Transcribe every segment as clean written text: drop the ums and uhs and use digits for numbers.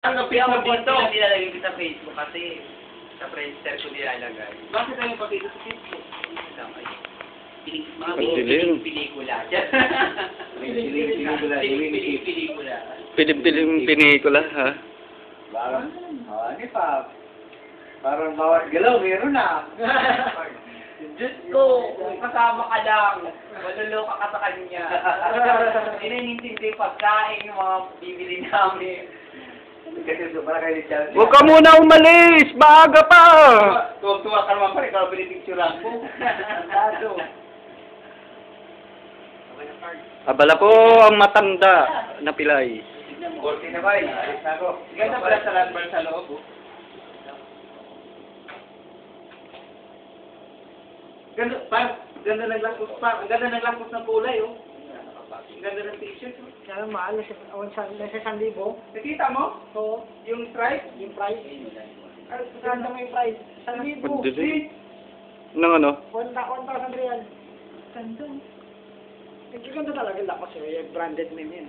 Ang Hindi ako Facebook dito. dito nilalagay ko sa Facebook kasi sa Friendster ko nilalagay. Bakit tayo pakita sa Facebook? Mga Pagdilim. pelikula. Pelikula. Pilim-pilim pinikula, ha? Parang, ano pa? Parang bawat galaw, meron na. Diyos ko, kung kasama ka lang, maluloka ka sa kanya. Hindi na inintindi yung pagkain, yung mga bibili namin. Kasi para kayo ni Chelsea. Huwag ka muna umalis! Maaga pa! Tuwa ka naman pa rin, ikaw pinipicturean ko. Dado. Abala po ang matanda na pilay. Korte na ba? Alis na ako. Ganda pala sa lumber sa loob. Oh. Ganda ng lakos pa. Ang ganda ng lakos ng kulay, oh. Ang ganda ng t-shirt, oh. Kaya mahal na sa 1,000. Nakita mo? So, Yung stripe? yung price. Ganda mo yung price. 1,000. Pagdilim. Nang ano? 1,000 real. Ganda. Nagkaganda talaga lakos eh. Yung branded name yan.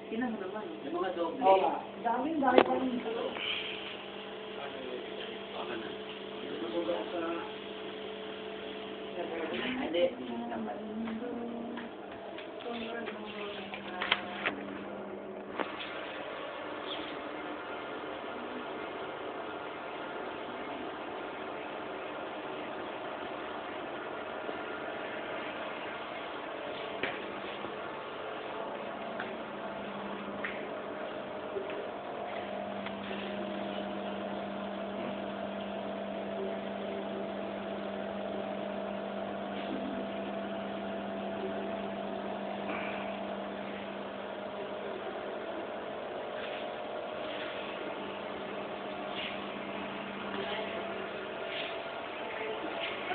Tingnan mo naman. Yung mga doble. Oo nga. Dami pa rin. Hindi.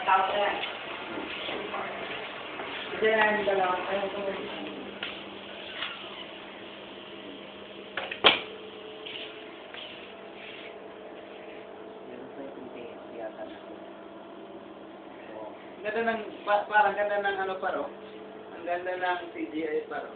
Tapos na yan. Kasi na yung dalawa. Ayaw ko. Ganda ng, parang ganda ng ano paro. Ang ganda ng CGI paro.